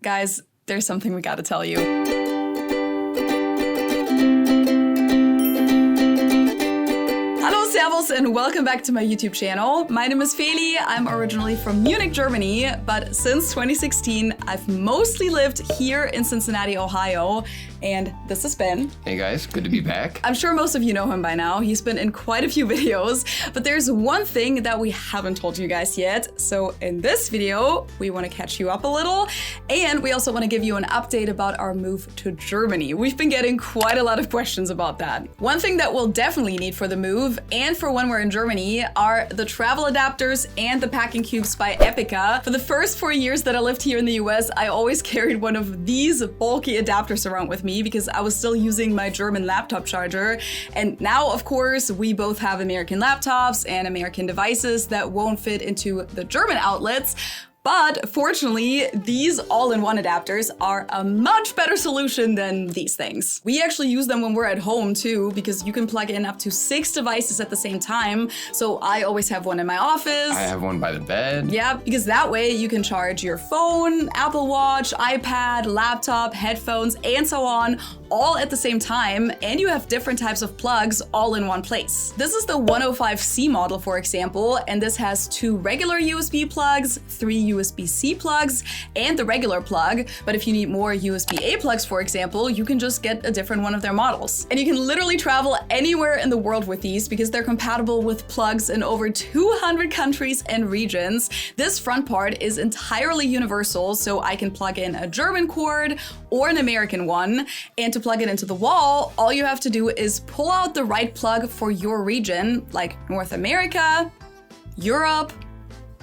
Guys, there's something we gotta tell you. Hallo, servus, and welcome back to my YouTube channel. My name is Feli. I'm originally from Munich, Germany, but since 2016, I've mostly lived here in Cincinnati, Ohio. And this is Ben. Hey guys, good to be back. I'm sure most of you know him by now. He's been in quite a few videos, but there's one thing that we haven't told you guys yet. So in this video, we want to catch you up a little, and we also want to give you an update about our move to Germany. We've been getting quite a lot of questions about that. One thing that we'll definitely need for the move and for when we're in Germany are the travel adapters and the packing cubes by EPICKA. For the first 4 years that I lived here in the US, I always carried one of these bulky adapters around with me because I was still using my German laptop charger. And now, of course, we both have American laptops and American devices that won't fit into the German outlets. But fortunately, these all-in-one adapters are a much better solution than these things. We actually use them when we're at home too, because you can plug in up to 6 devices at the same time. So I always have one in my office. I have one by the bed. Yeah, because that way you can charge your phone, Apple Watch, iPad, laptop, headphones, and so on, all at the same time, and you have different types of plugs all in one place. This is the 105C model, for example, and this has 2 regular USB plugs, 3 USB-C plugs, and the regular plug. But if you need more USB-A plugs, for example, you can just get a different one of their models. And you can literally travel anywhere in the world with these because they're compatible with plugs in over 200 countries and regions. This front part is entirely universal, so I can plug in a German cord or an American one. And to plug it into the wall, all you have to do is pull out the right plug for your region, like North America, Europe,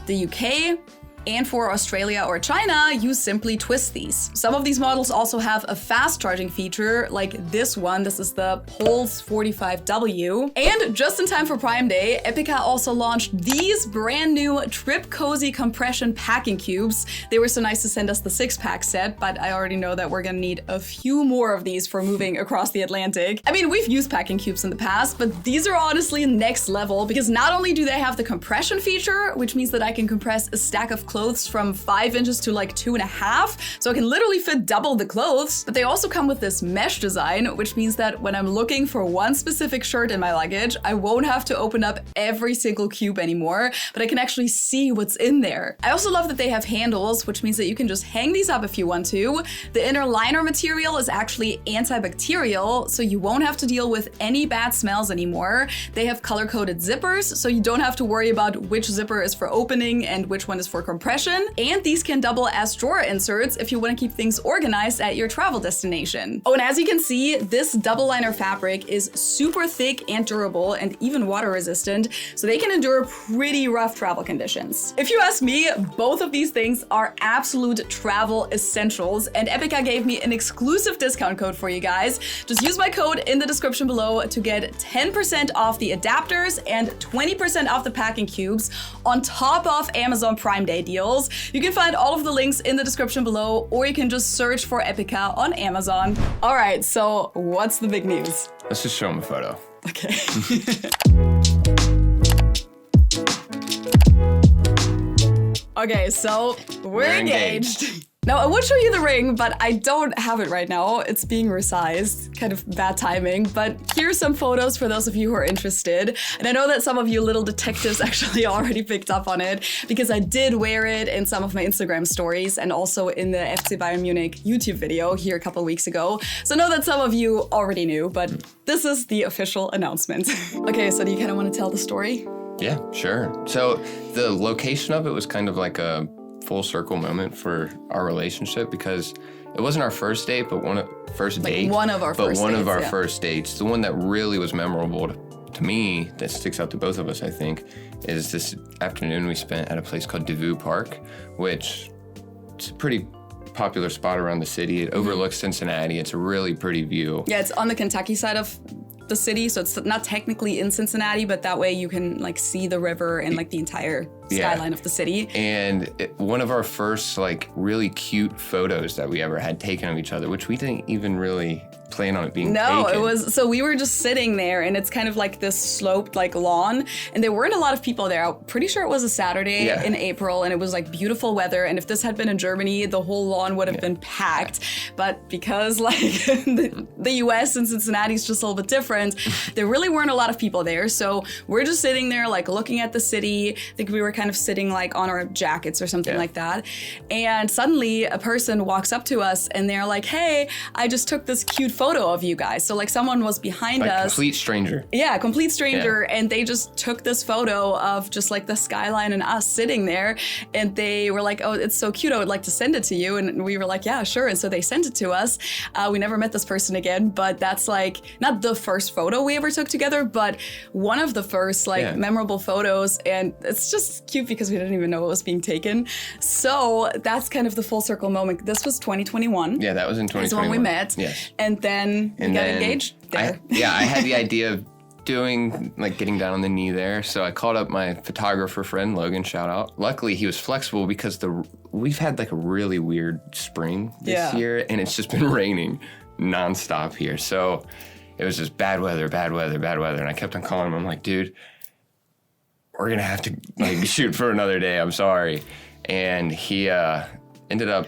the UK, and for Australia or China, you simply twist these. Some of these models also have a fast charging feature, like this one. This is the Pulse 45W. And just in time for Prime Day, EPICKA also launched these brand new Trip Cozy compression packing cubes. They were so nice to send us the 6-pack set, but I already know that we're gonna need a few more of these for moving across the Atlantic. I mean, we've used packing cubes in the past, but these are honestly next level because not only do they have the compression feature, which means that I can compress a stack of clothes from 5 inches to like 2.5, so I can literally fit double the clothes. But they also come with this mesh design, which means that when I'm looking for one specific shirt in my luggage, I won't have to open up every single cube anymore, but I can actually see what's in there. I also love that they have handles, which means that you can just hang these up if you want to. The inner liner material is actually antibacterial, so you won't have to deal with any bad smells anymore. They have color-coded zippers, so you don't have to worry about which zipper is for opening and which one is for compression. And these can double as drawer inserts if you want to keep things organized at your travel destination. Oh, and as you can see, this double liner fabric is super thick and durable and even water resistant, so they can endure pretty rough travel conditions. If you ask me, both of these things are absolute travel essentials, and EPICKA gave me an exclusive discount code for you guys. Just use my code in the description below to get 10% off the adapters and 20% off the packing cubes on top of Amazon Prime Day deals. You can find all of the links in the description below, or you can just search for EPICKA on Amazon. All right, so what's the big news? Let's just show them a photo. Okay. Okay, so we're engaged. Now, I would show you the ring, but I don't have it right now. It's being resized, kind of bad timing, but here's some photos for those of you who are interested. And I know that some of you little detectives actually already picked up on it because I did wear it in some of my Instagram stories and also in the FC Bayern Munich YouTube video here a couple of weeks ago. So I know that some of you already knew, but this is the official announcement. Okay, so do you kind of want to tell the story? Yeah, sure. So the location of it was kind of like a full circle moment for our relationship because it wasn't our first date, but one of our first dates. The one that really was memorable to me, that sticks out to both of us, I think, is this afternoon we spent at a place called Devou Park, which is a pretty popular spot around the city. It overlooks Cincinnati. It's a really pretty view. Yeah, it's on the Kentucky side of the city, so it's not technically in Cincinnati, but that way you can like see the river and like the entire skyline of the city. And one of our first like really cute photos that we ever had taken of each other, which we didn't even really plan on it being taken. It was, so we were just sitting there and it's kind of like this sloped like lawn and there weren't a lot of people there. I'm pretty sure it was a Saturday in April and it was like beautiful weather. And if this had been in Germany, the whole lawn would have been packed. But because like the US and Cincinnati is just a little bit different, there really weren't a lot of people there. So we're just sitting there like looking at the city. I think we were kind of sitting like on our jackets or something like that. And suddenly a person walks up to us and they're like, hey, I just took this cute photo of you guys. So like someone was behind us. Complete stranger. Yeah, complete stranger. And they just took this photo of just like the skyline and us sitting there. And they were like, oh, it's so cute. I would like to send it to you. And we were like, yeah, sure. And so they sent it to us. We never met this person again, but that's like not the first photo we ever took together, but one of the first like memorable photos. And it's just cute because we didn't even know it was being taken. So that's kind of the full circle moment. This was 2021. Yeah, that was in 2021. That's when we met. Yes. And then we got engaged there. I had the idea of getting down on the knee there. So I called up my photographer friend, Logan, shout out. Luckily, he was flexible because we've had like a really weird spring this year and it's just been raining nonstop here. So it was just bad weather. And I kept on calling him. I'm like, dude, we're going to have to like shoot for another day. I'm sorry. And he ended up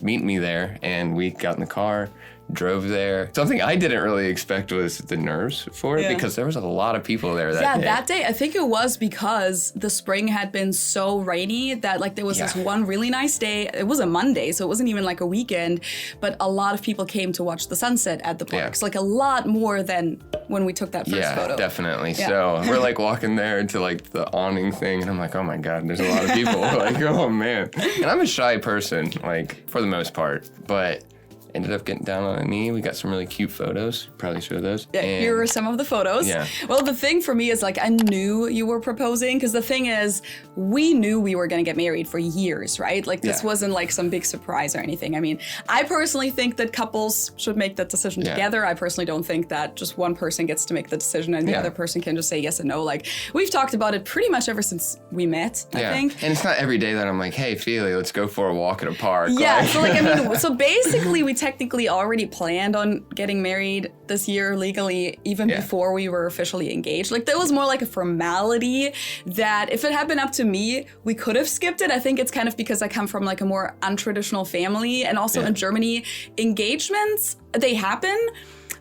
meeting me there and we got in the car, drove there. Something I didn't really expect was the nerves for it because there was a lot of people there that day. That day, I think it was because the spring had been so rainy that like there was this one really nice day. It was a Monday, so it wasn't even like a weekend, but a lot of people came to watch the sunset at the parks, like a lot more than when we took that first photo. Definitely. So we're like walking there to like the awning thing and I'm like, oh my God, there's a lot of people. Like, oh man. And I'm a shy person, like for the most part, but ended up getting down on a knee. We got some really cute photos. Probably show those. Yeah, here are some of the photos. Yeah. Well, the thing for me is like I knew you were proposing because the thing is we knew we were going to get married for years, right? Like this wasn't like some big surprise or anything. I mean, I personally think that couples should make that decision together. I personally don't think that just one person gets to make the decision and the other person can just say yes and no. Like we've talked about it pretty much ever since we met, I think. And it's not every day that I'm like, hey, Feli, let's go for a walk at a park. Yeah, so like, I mean, so basically we technically already planned on getting married this year legally even before we were officially engaged. Like that was more like a formality that if it had been up to me, we could have skipped it. I think it's kind of because I come from like a more untraditional family and also in Germany, engagements, they happen,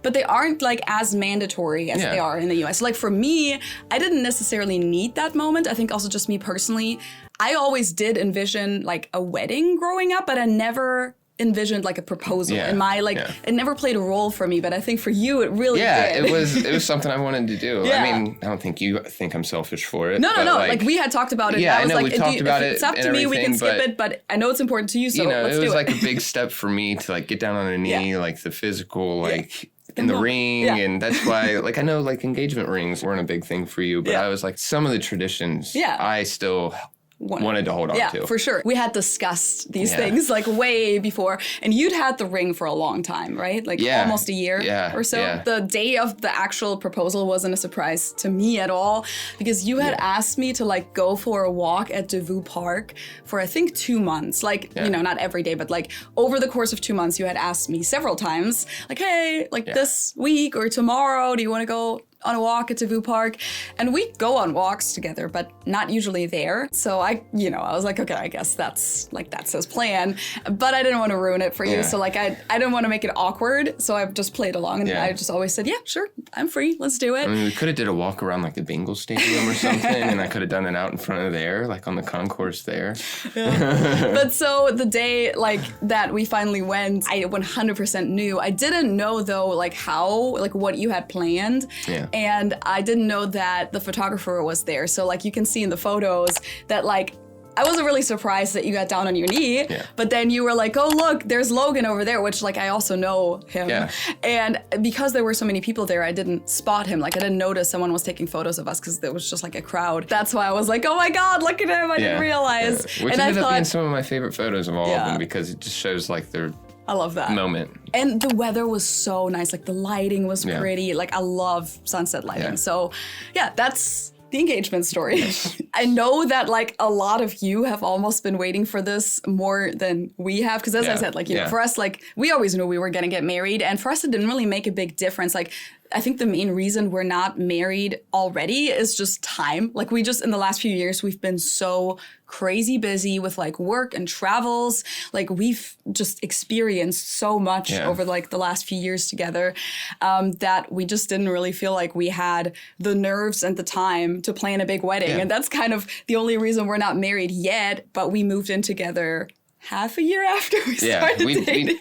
but they aren't like as mandatory as they are in the US. Like for me, I didn't necessarily need that moment. I think also just me personally, I always did envision like a wedding growing up, but I never envisioned like a proposal in my it never played a role for me, but I think for you it really did. it was something I wanted to do. I mean, I don't think you think I'm selfish for it. No. Like we had talked about it. Yeah, I was know, like, we talked about it. It's up to me, we can skip it, but I know it's important to you, so let's do it. It was like a big step for me to like get down on a knee, like the physical, like in the ring, and that's why like I know like engagement rings weren't a big thing for you, but I was like some of the traditions I still wanted to hold on to. Yeah, for sure. We had discussed these things like way before, and you'd had the ring for a long time, right? Like almost a year or so. Yeah. The day of the actual proposal wasn't a surprise to me at all because you had asked me to like go for a walk at Devou Park for I think 2 months. Like, you know, not every day, but like over the course of 2 months, you had asked me several times like, hey, like this week or tomorrow, do you want to go on a walk at Devou Park? And we go on walks together, but not usually there. So I was like, okay, I guess that's his plan, but I didn't want to ruin it for you. So like, I didn't want to make it awkward. So I just played along and I just always said, yeah, sure, I'm free. Let's do it. I mean, we could have did a walk around like the Bengals stadium or something. And I could have done it out in front of there, like on the concourse there. But so the day like that we finally went, I 100% knew. I didn't know though, like how, like what you had planned. Yeah. And I didn't know that the photographer was there. So like you can see in the photos that like, I wasn't really surprised that you got down on your knee, but then you were like, oh, look, there's Logan over there, which like I also know him. Yeah. And because there were so many people there, I didn't spot him. Like I didn't notice someone was taking photos of us because there was just like a crowd. That's why I was like, oh my God, look at him. I didn't realize. Which ended up being some of my favorite photos of all of them because it just shows like their I love that moment. And the weather was so nice. Like the lighting was pretty. Like I love sunset lighting. So yeah, that's the engagement story. I know that like a lot of you have almost been waiting for this more than we have. Because as I said, like, you know, for us, like, we always knew we were going to get married. And for us, it didn't really make a big difference. Like, I think the main reason we're not married already is just time. Like, we just, in the last few years, we've been so crazy busy with like work and travels. Like, we've just experienced so much over like the last few years together that we just didn't really feel like we had the nerves and the time to plan a big wedding. And that's kind of the only reason we're not married yet, but we moved in together half a year after we started dating.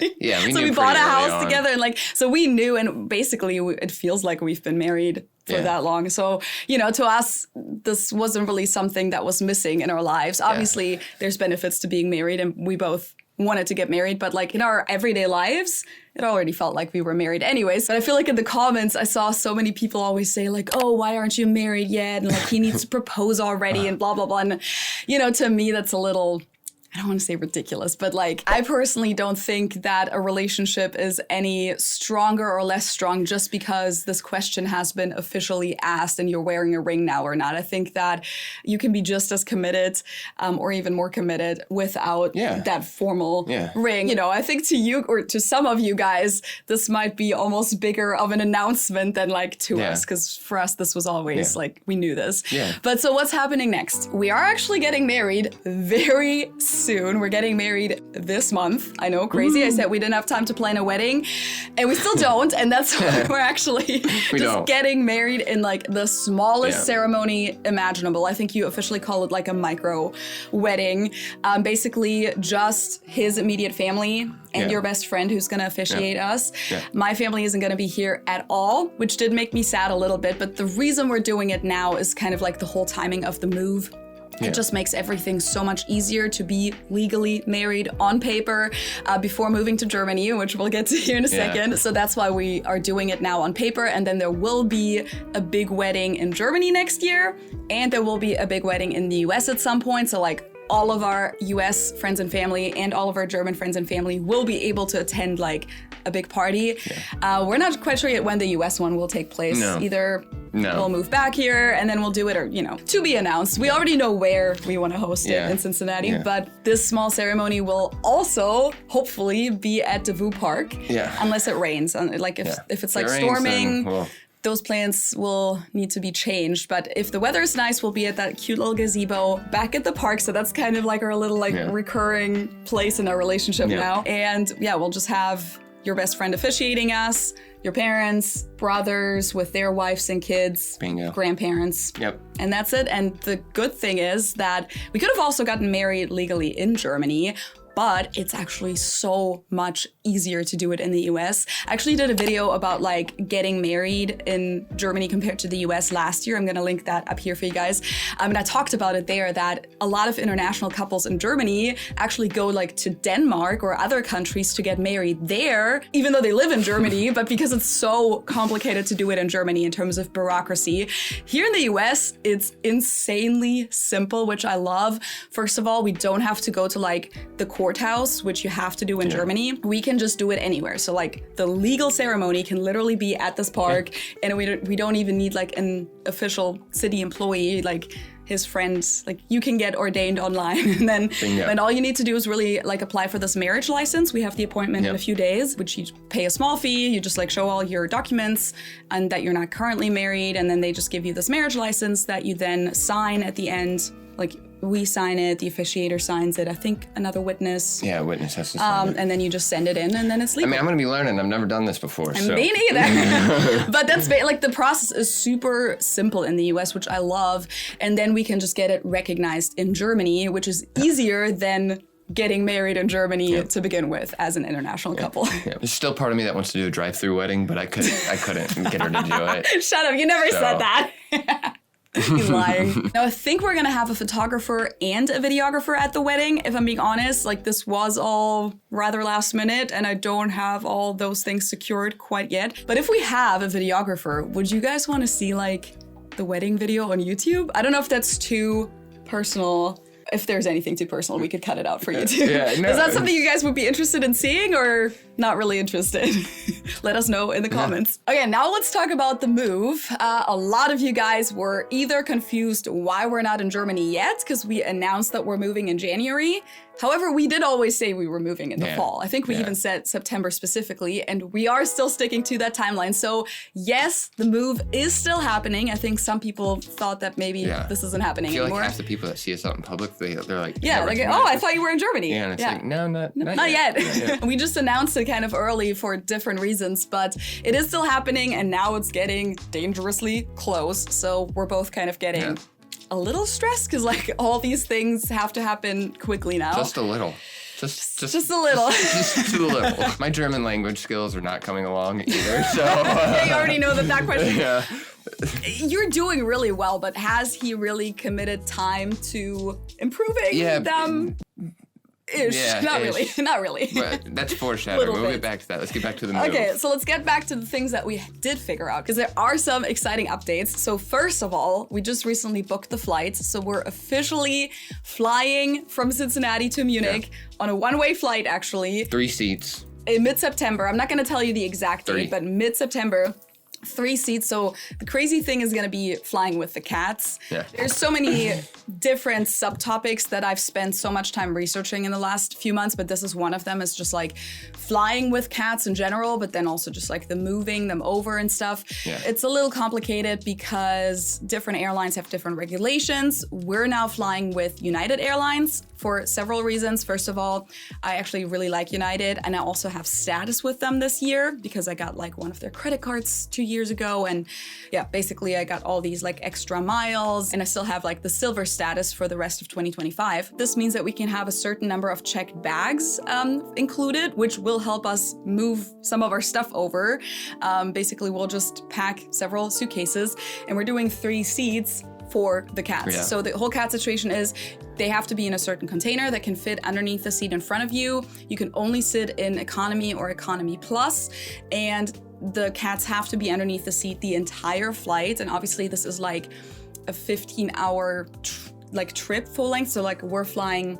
So we bought a house together, and like, so we knew, and basically it feels like we've been married for that long. So, you know, to us, this wasn't really something that was missing in our lives. Obviously, there's benefits to being married, and we both wanted to get married, but like in our everyday lives, it already felt like we were married anyways. But I feel like in the comments, I saw so many people always say like, oh, why aren't you married yet? And like, he needs to propose already and blah, blah, blah. And, you know, to me, that's a little, I don't want to say ridiculous, but like, I personally don't think that a relationship is any stronger or less strong just because this question has been officially asked and you're wearing a ring now or not. I think that you can be just as committed or even more committed without that formal ring. You know, I think to you or to some of you guys, this might be almost bigger of an announcement than like to us, because for us, this was always like, we knew this. But so what's happening next? We are actually getting married very soon. We're getting married this month. I know, crazy. I said we didn't have time to plan a wedding, and we still don't. And that's why we're actually getting married in like the smallest ceremony imaginable. I think you officially call it like a micro wedding. Basically, just his immediate family and your best friend who's going to officiate us. My family isn't going to be here at all, which did make me sad a little bit. But the reason we're doing it now is kind of like the whole timing of the move. It just makes everything so much easier to be legally married on paper before moving to Germany, which we'll get to here in a second. So that's why we are doing it now on paper. And then there will be a big wedding in Germany next year. And there will be a big wedding in the US at some point. So like all of our US friends and family and all of our German friends and family will be able to attend like a big party. We're not quite sure yet when the US one will take place. Either we'll move back here and then we'll do it, or, you know, to be announced. We already know where we want to host it in Cincinnati, but this small ceremony will also hopefully be at Devou Park, unless it rains. Like if it's like storming, those plans will need to be changed. But if the weather is nice, we'll be at that cute little gazebo back at the park. So that's kind of like our little like recurring place in our relationship now. And we'll just have your best friend officiating us, your parents, brothers with their wives and kids, grandparents. And that's it. And the good thing is that we could have also gotten married legally in Germany, but it's actually so much easier to do it in the US. I actually did a video about like getting married in Germany compared to the US last year. I'm gonna link that up here for you guys. And I talked about it there that a lot of international couples in Germany actually go like to Denmark or other countries to get married there, even though they live in Germany, but because it's so complicated to do it in Germany in terms of bureaucracy. Here in the US, it's insanely simple, which I love. First of all, we don't have to go to like the courthouse, which you have to do in Germany. We can just do it anywhere. So like the legal ceremony can literally be at this park, and we don't even need like an official city employee, like his friends. Like you can get ordained online, and then all you need to do is really like apply for this marriage license. We have the appointment in a few days, which you pay a small fee. You just like show all your documents and that you're not currently married, and then they just give you this marriage license that you then sign at the end. Like we sign it, the officiator signs it, I think another witness. Yeah, a witness has to sign it. And then you just send it in and then it's legal. I mean, I'm going to be learning. I've never done this before. And me neither. But that's like the process is super simple in the US, which I love. And then we can just get it recognized in Germany, which is easier than getting married in Germany to begin with as an international couple. There's still part of me that wants to do a drive-through wedding, but I couldn't get her to do it. Shut up, you never said that. He's lying. Now, I think we're gonna have a photographer and a videographer at the wedding, if I'm being honest. Like, this was all rather last minute, and I don't have all those things secured quite yet. But if we have a videographer, would you guys want to see, like, the wedding video on YouTube? I don't know if that's too personal. If there's anything too personal, we could cut it out for YouTube. Is that something you guys would be interested in seeing, or not really interested? Let us know in the comments. Okay, now let's talk about the move. A lot of you guys were either confused why we're not in Germany yet, because we announced that we're moving in January. However, we did always say we were moving in the fall. I think we even said September specifically, and we are still sticking to that timeline. So yes, the move is still happening. I think some people thought that maybe this isn't happening anymore. I feel like half the people that see us out in public, they're like, like, oh, I thought you were in Germany. Yeah, and it's like, no, not yet. yet. We just announced it kind of early for different reasons, but it is still happening, and now it's getting dangerously close. So we're both kind of getting a little stressed because like all these things have to happen quickly now. Just a little. Just a little. Just a little. My German language skills are not coming along either, so... you already know that question. Yeah. You're doing really well, but has he really committed time to improving them? Ish. Yeah, not really. But that's foreshadowing. We'll get back to that. Let's get back to the move. Okay, so let's get back to the things that we did figure out, because there are some exciting updates. So first of all, we just recently booked the flights. So we're officially flying from Cincinnati to Munich on a one-way flight, actually. 3 seats. In mid-September. I'm not going to tell you the exact date, but mid-September. 3 seats. So the crazy thing is going to be flying with the cats. Yeah. There's so many different subtopics that I've spent so much time researching in the last few months, but this is one of them. Is just like flying with cats in general, but then also just like the moving them over and stuff. Yeah. It's a little complicated because different airlines have different regulations. We're now flying with United Airlines for several reasons. First of all, I actually really like United, and I also have status with them this year because I got like one of their credit cards 2 years ago, and basically I got all these like extra miles, and I still have like the silver status for the rest of 2025. This means that we can have a certain number of checked bags included, which will help us move some of our stuff over. Basically, we'll just pack several suitcases, and we're doing 3 seats for the cats. Yeah. So the whole cat situation is they have to be in a certain container that can fit underneath the seat in front of you. You can only sit in economy or economy plus, and the cats have to be underneath the seat the entire flight. And obviously this is like a 15-hour trip full length. So like we're flying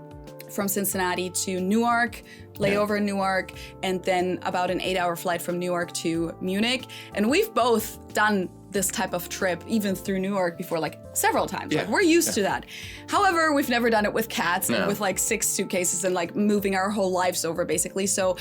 from Cincinnati to Newark, layover in Newark, and then about an 8-hour flight from Newark to Munich. And we've both done this type of trip even through Newark before, like several times. Like we're used to that. However, we've never done it with cats and with like 6 suitcases and like moving our whole lives over basically. So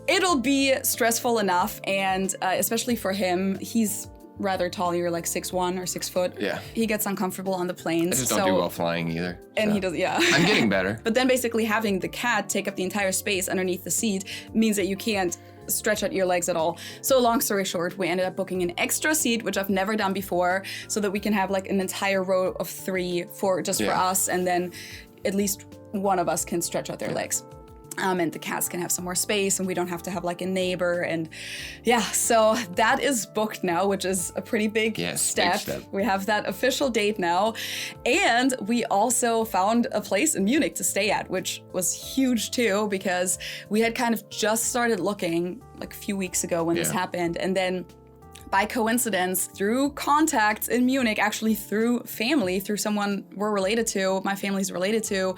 it'll be stressful enough, and especially for him, he's rather tall. You're like 6'1" or 6 foot. Yeah. He gets uncomfortable on the planes. I just don't do well flying either. And he does, I'm getting better. But then basically having the cat take up the entire space underneath the seat means that you can't stretch out your legs at all. So long story short, we ended up booking an extra seat, which I've never done before, so that we can have like an entire row of 3 for us, and then at least one of us can stretch out their legs. And the cats can have some more space, and we don't have to have like a neighbor. And so that is booked now, which is a pretty big step. We have that official date now. And we also found a place in Munich to stay at, which was huge too, because we had kind of just started looking like a few weeks ago when this happened. And then by coincidence, through contacts in Munich, actually through family, through someone we're related to, my family's related to,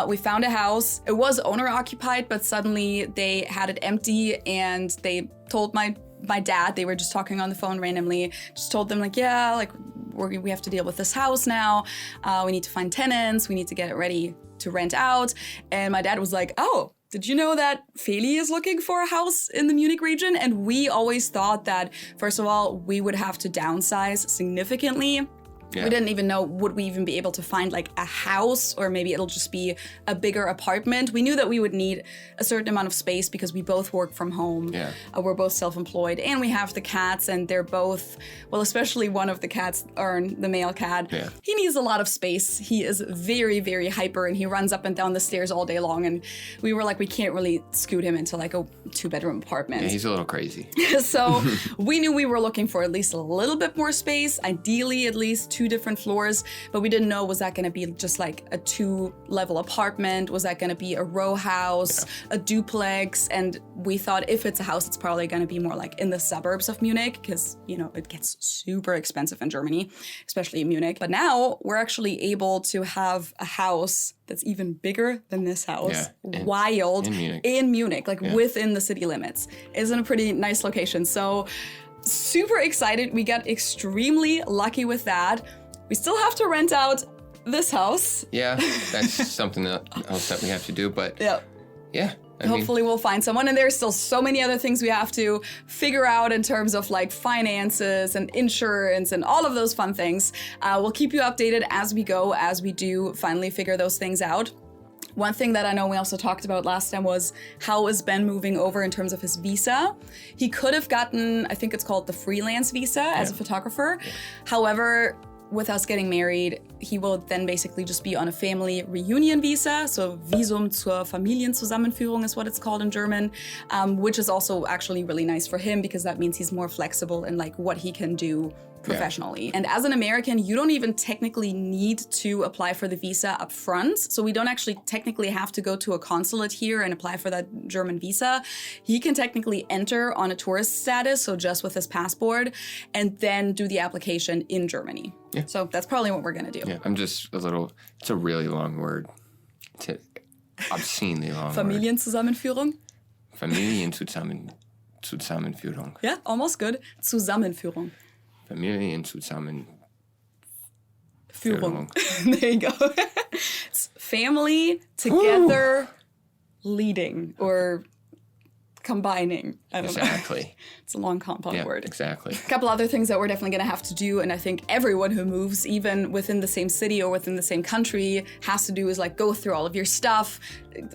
we found a house. It was owner occupied, but suddenly they had it empty, and they told my dad, they were just talking on the phone randomly, just told them like, we have to deal with this house now. We need to find tenants. We need to get it ready to rent out. And my dad was like, oh, did you know that Feli is looking for a house in the Munich region? And we always thought that, first of all, we would have to downsize significantly. Yeah. We didn't even know, would we even be able to find like a house, or maybe it'll just be a bigger apartment. We knew that we would need a certain amount of space because we both work from home. Yeah. We're both self-employed, and we have the cats, and they're both, well, especially one of the cats, Ern, the male cat, he needs a lot of space. He is very, very hyper, and he runs up and down the stairs all day long. And we were like, we can't really scoot him into like a 2-bedroom apartment. Yeah, he's a little crazy. So we knew we were looking for at least a little bit more space, ideally at least 2 different floors, but we didn't know, was that gonna be just like a 2-level apartment? Was that gonna be a row house, a duplex? And we thought if it's a house, it's probably gonna be more like in the suburbs of Munich, because, you know, it gets super expensive in Germany, especially in Munich. But now we're actually able to have a house that's even bigger than this house. Wild. In Munich, like within the city limits. It's in a pretty nice location. So super excited. We got extremely lucky with that. We still have to rent out this house. Yeah, that's something else that we have to do, but yeah. Hopefully we'll find someone, and there's still so many other things we have to figure out in terms of like finances and insurance and all of those fun things. We'll keep you updated as we go, as we do finally figure those things out. One thing that I know we also talked about last time was how is Ben moving over in terms of his visa. He could have gotten, I think it's called the freelance visa as a photographer. However, with us getting married, he will then basically just be on a family reunion visa. So Visum zur Familienzusammenführung is what it's called in German, which is also actually really nice for him because that means he's more flexible in like what he can do professionally. And as an American, you don't even technically need to apply for the visa up front. So we don't actually technically have to go to a consulate here and apply for that German visa. He can technically enter on a tourist status, so just with his passport, and then do the application in Germany. Yeah. So that's probably what we're gonna do. Yeah, I'm just it's a really long word. It's an obscenely long Familienzusammenführung? Familienzusammenführung. Yeah, almost good. Zusammenführung. Familienzusammenführung. There you go. It's family together leading or combining. I don't know. It's a long compound word. Exactly. A couple other things that we're definitely going to have to do, and I think everyone who moves, even within the same city or within the same country, has to do is like go through all of your stuff,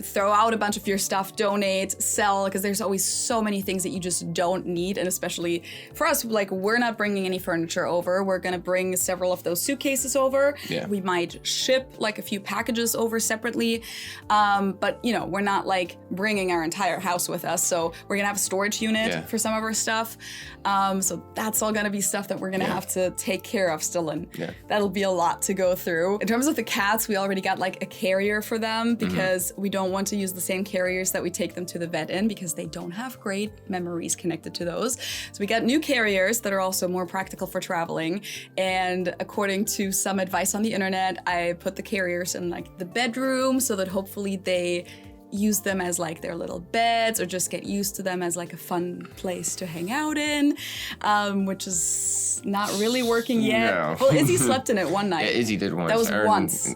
throw out a bunch of your stuff, donate, sell, because there's always so many things that you just don't need. And especially for us, like we're not bringing any furniture over. We're going to bring several of those suitcases over. Yeah. We might ship like a few packages over separately. But you know, we're not like bringing our entire house with us. So we're going to have a storage unit for some of our stuff. So that's all going to be stuff that we're going to have to take care of still. And that'll be a lot to go through. In terms of the cats, we already got like a carrier for them because we don't want to use the same carriers that we take them to the vet in because they don't have great memories connected to those. So we got new carriers that are also more practical for traveling. And according to some advice on the internet, I put the carriers in like the bedroom so that hopefully they use them as like their little beds or just get used to them as like a fun place to hang out in, which is not really working yet. No. Well, Izzy slept in it one night. Yeah, Izzy did once. That was once.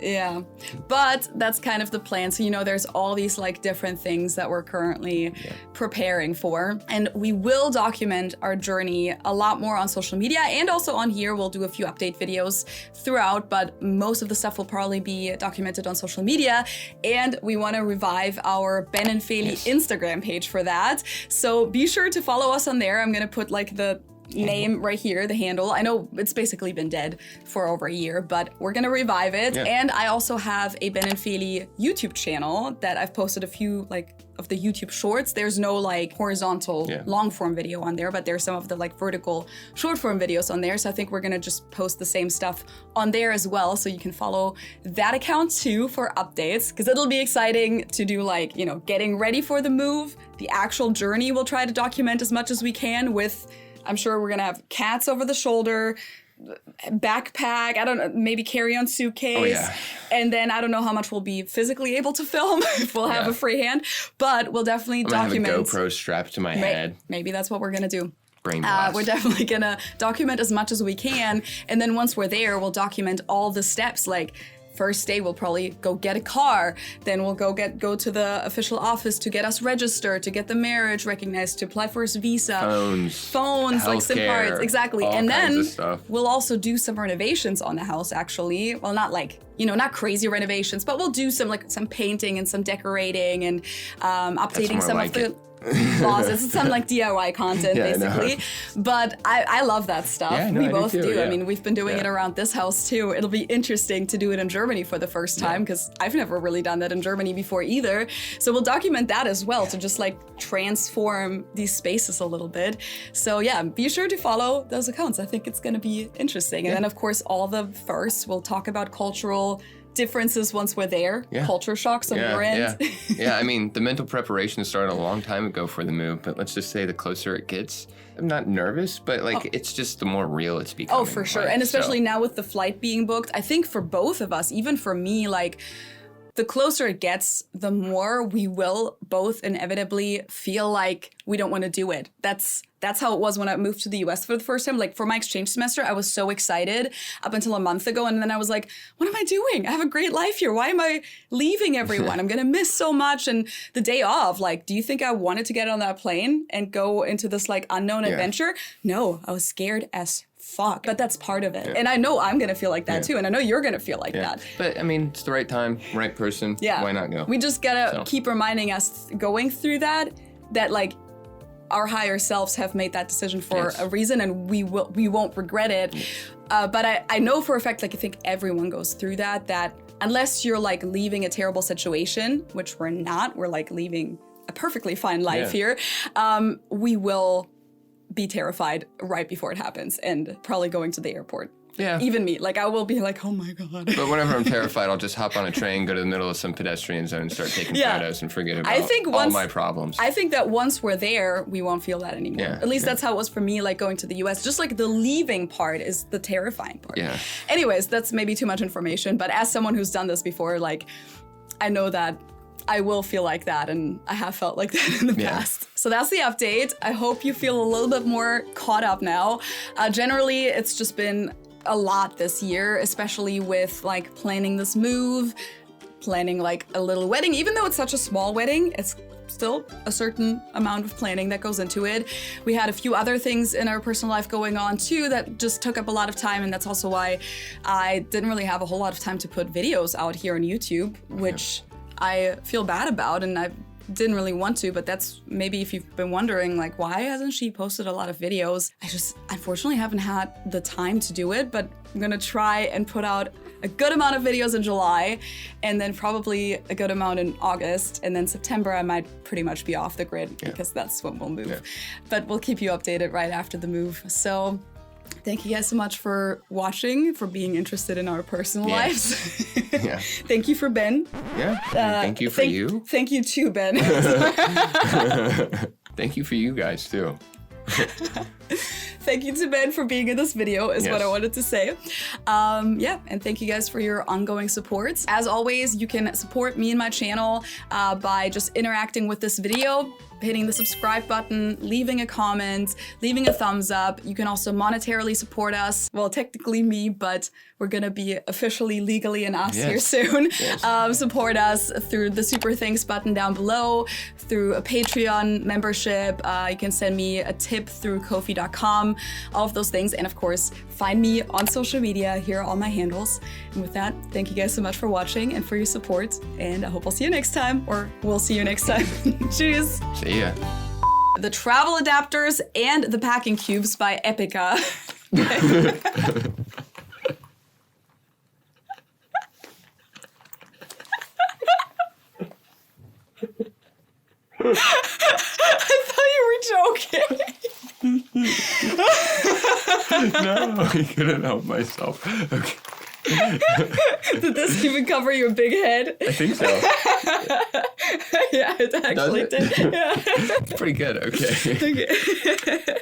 Yeah, but that's kind of the plan. So, you know, there's all these like different things that we're currently preparing for. And we will document our journey a lot more on social media and also on here. We'll do a few update videos throughout, but most of the stuff will probably be documented on social media. And we want to revive our Ben and Feli Instagram page for that. So be sure to follow us on there. I'm going to put like the name right here, the handle. I know it's basically been dead for over a year, but we're gonna revive it. Yeah. And I also have a Ben and Feli YouTube channel that I've posted a few like of the YouTube shorts. There's no like horizontal long form video on there, but there's some of the like vertical short form videos on there. So I think we're gonna just post the same stuff on there as well. So you can follow that account too for updates, because it'll be exciting to do like, you know, getting ready for the move, the actual journey. We'll try to document as much as we can with, I'm sure we're gonna have cats over the shoulder, backpack, I don't know, maybe carry-on suitcase. And then I don't know how much we'll be physically able to film if we'll have a free hand, but we'll definitely document. I have a GoPro strapped to my head. Maybe that's what we're gonna do. Brain blast. We're definitely gonna document as much as we can. And then once we're there, we'll document all the steps. Like, first day, we'll probably go get a car. Then we'll go to the official office to get us registered, to get the marriage recognized, to apply for his visa. Phones, like SIM cards, exactly. And then we'll also do some renovations on the house, actually. Well, not like, you know, not crazy renovations, but we'll do some painting and some decorating and updating some of the closets. It's some like DIY content, basically. But I love that stuff. Yeah, no, we I both do. Yeah. I mean, we've been doing it around this house too. It'll be interesting to do it in Germany for the first time because I've never really done that in Germany before either. So we'll document that as well to just like transform these spaces a little bit. So yeah, be sure to follow those accounts. I think it's going to be interesting. And then of course, all the first, we'll talk about cultural differences once we're there, culture shocks on your end. Yeah, I mean, the mental preparation started a long time ago for the move, but let's just say the closer it gets, I'm not nervous, but like it's just the more real it's becoming. Oh, for sure. And especially now with the flight being booked, I think for both of us, even for me, like the closer it gets, the more we will both inevitably feel like we don't want to do it. That's how it was when I moved to the US for the first time. Like for my exchange semester, I was so excited up until a month ago. And then I was like, what am I doing? I have a great life here. Why am I leaving everyone? I'm going to miss so much. And the day off, like, do you think I wanted to get on that plane and go into this like unknown adventure? No, I was scared as fuck. But that's part of it. And I know I'm going to feel like that too. And I know you're going to feel like that. But I mean, it's the right time, right person. Yeah. Why not go? We just got to keep reminding us going through that like, our higher selves have made that decision for a reason, and we won't regret it. But I know for a fact, like I think everyone goes through that unless you're like leaving a terrible situation, which we're not, we're like leaving a perfectly fine life here, we will be terrified right before it happens and probably going to the airport. Yeah. Even me. Like, I will be like, oh my God. But whenever I'm terrified, I'll just hop on a train, go to the middle of some pedestrian zone and start taking photos and forget about all my problems. I think that once we're there, we won't feel that anymore. At least that's how it was for me, like going to the US. Just like the leaving part is the terrifying part. Yeah. Anyways, that's maybe too much information. But as someone who's done this before, like, I know that I will feel like that, and I have felt like that in the past. So that's the update. I hope you feel a little bit more caught up now. Generally, it's just been a lot this year, especially with like planning this move, planning like a little wedding. Even though it's such a small wedding, it's still a certain amount of planning that goes into it. We had a few other things in our personal life going on too that just took up a lot of time, and that's also why I didn't really have a whole lot of time to put videos out here on YouTube, which I feel bad about, and I didn't really want to, but that's maybe if you've been wondering, like, why hasn't she posted a lot of videos? I just unfortunately haven't had the time to do it, but I'm gonna try and put out a good amount of videos in July, and then probably a good amount in August, and then September I might pretty much be off the grid because that's when we'll move. But we'll keep you updated right after the move. So thank you guys so much for watching, for being interested in our personal lives. Thank you for Ben. Thank you for you. Thank you too, Ben. Thank you for you guys too. Thank you to Ben for being in this video is what I wanted to say. And thank you guys for your ongoing support. As always, you can support me and my channel by just interacting with this video, hitting the subscribe button, leaving a comment, leaving a thumbs up. You can also monetarily support us. Well, technically me, but we're gonna be officially legally an us here soon. Support us through the super thanks button down below, through a Patreon membership. You can send me a tip through Ko-fi.com, all of those things. And of course, find me on social media. Here are all my handles. And with that, thank you guys so much for watching and for your support. And I hope I'll see you next time, or we'll see you next time. Cheers. See ya. The travel adapters and the packing cubes by EPICKA. I thought you were joking. No, I couldn't help myself. Okay. Did this even cover your big head? I think so. Yeah, it actually did. Yeah. It's pretty good. Okay.